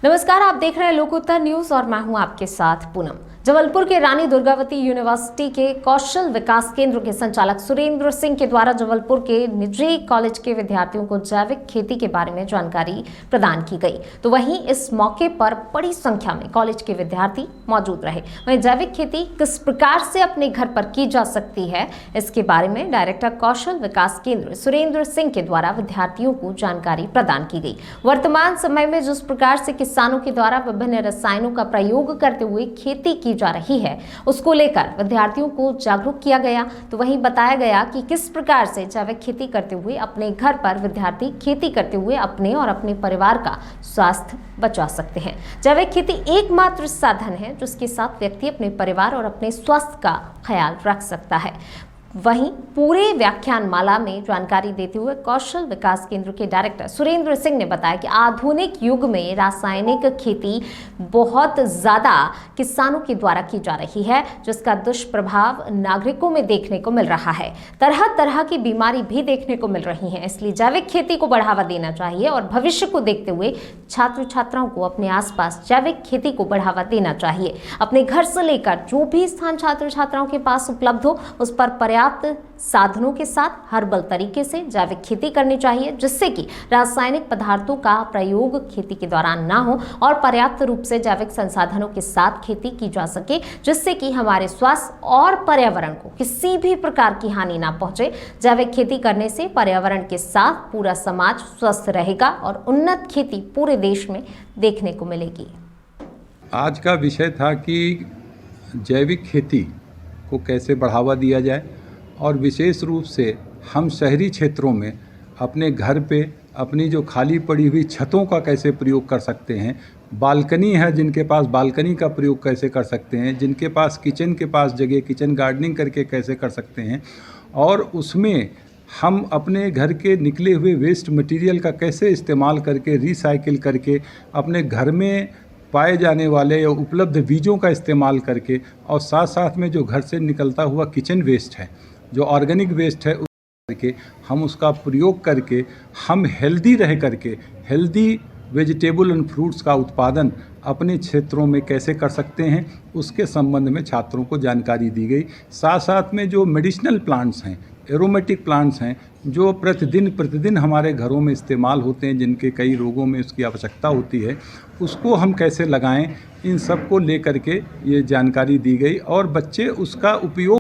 नमस्कार, आप देख रहे हैं लोकोत्तर न्यूज और मैं हूं आपके साथ पूनम। जबलपुर के रानी दुर्गावती यूनिवर्सिटी के कौशल विकास केंद्र के संचालक सुरेंद्र सिंह के द्वारा जबलपुर के निजी कॉलेज के विद्यार्थियों को जैविक खेती के बारे में जानकारी प्रदान की गई। तो वहीं इस मौके पर बड़ी संख्या में कॉलेज के विद्यार्थी मौजूद रहे। वहीं जैविक खेती किस प्रकार से अपने घर पर की जा सकती है, इसके बारे में डायरेक्टर कौशल विकास केंद्र सुरेंद्र सिंह के द्वारा विद्यार्थियों को जानकारी प्रदान की गई। वर्तमान समय में जिस प्रकार से किसानों के द्वारा विभिन्न रसायनों का प्रयोग करते हुए खेती की जा रही है, उसको लेकर विद्यार्थियों को जागरूक किया गया। तो वहीं बताया गया कि किस प्रकार से जैविक खेती करते हुए अपने घर पर विद्यार्थी खेती करते हुए अपने और अपने परिवार का स्वास्थ्य बचा सकते हैं। जैविक खेती एकमात्र साधन है जिसके साथ व्यक्ति अपने परिवार और अपने स्वास्थ्य का ख्याल रख सकता है। वहीं पूरे व्याख्यान माला में जानकारी देते हुए कौशल विकास केंद्र के डायरेक्टर सुरेंद्र सिंह ने बताया कि आधुनिक युग में रासायनिक खेती बहुत ज़्यादा किसानों के द्वारा की जा रही है, जिसका दुष्प्रभाव नागरिकों में देखने को मिल रहा है। तरह तरह की बीमारी भी देखने को मिल रही है। इसलिए जैविक खेती को बढ़ावा देना चाहिए और भविष्य को देखते हुए छात्र छात्राओं को अपने आसपास जैविक खेती को बढ़ावा देना चाहिए। अपने घर से लेकर जो भी स्थान छात्र छात्राओं के पास उपलब्ध हो, उस पर पर्याप्त साधनों के साथ हर्बल तरीके से जैविक खेती करनी चाहिए, जिससे कि रासायनिक पदार्थों का प्रयोग खेती के दौरान ना हो और पर्याप्त रूप से जैविक संसाधनों के साथ खेती की जा सके, जिससे कि हमारे स्वास्थ्य और पर्यावरण को किसी भी प्रकार की हानि ना पहुंचे। जैविक खेती करने से पर्यावरण के साथ पूरा समाज स्वस्थ रहेगा और उन्नत खेती पूरे देश में देखने को मिलेगी। आज का विषय था कि जैविक खेती को कैसे बढ़ावा दिया जाए और विशेष रूप से हम शहरी क्षेत्रों में अपने घर पे अपनी जो खाली पड़ी हुई छतों का कैसे प्रयोग कर सकते हैं, बालकनी है जिनके पास बालकनी का प्रयोग कैसे कर सकते हैं, जिनके पास किचन के पास जगह किचन गार्डनिंग करके कैसे कर सकते हैं, और उसमें हम अपने घर के निकले हुए वेस्ट मटेरियल का कैसे इस्तेमाल करके रिसाइकिल करके अपने घर में पाए जाने वाले या उपलब्ध बीजों का इस्तेमाल करके और साथ साथ में जो घर से निकलता हुआ किचन वेस्ट है, जो ऑर्गेनिक वेस्ट है, करके हम उसका प्रयोग करके हम हेल्दी रह करके हेल्दी वेजिटेबल एंड फ्रूट्स का उत्पादन अपने क्षेत्रों में कैसे कर सकते हैं, उसके संबंध में छात्रों को जानकारी दी गई। साथ साथ में जो मेडिसिनल प्लांट्स हैं, एरोमेटिक प्लांट्स हैं, जो प्रतिदिन हमारे घरों में इस्तेमाल होते हैं, जिनके कई रोगों में उसकी आवश्यकता होती है, उसको हम कैसे लगाएं, इन सब को लेकर के ये जानकारी दी गई और बच्चे उसका उपयोग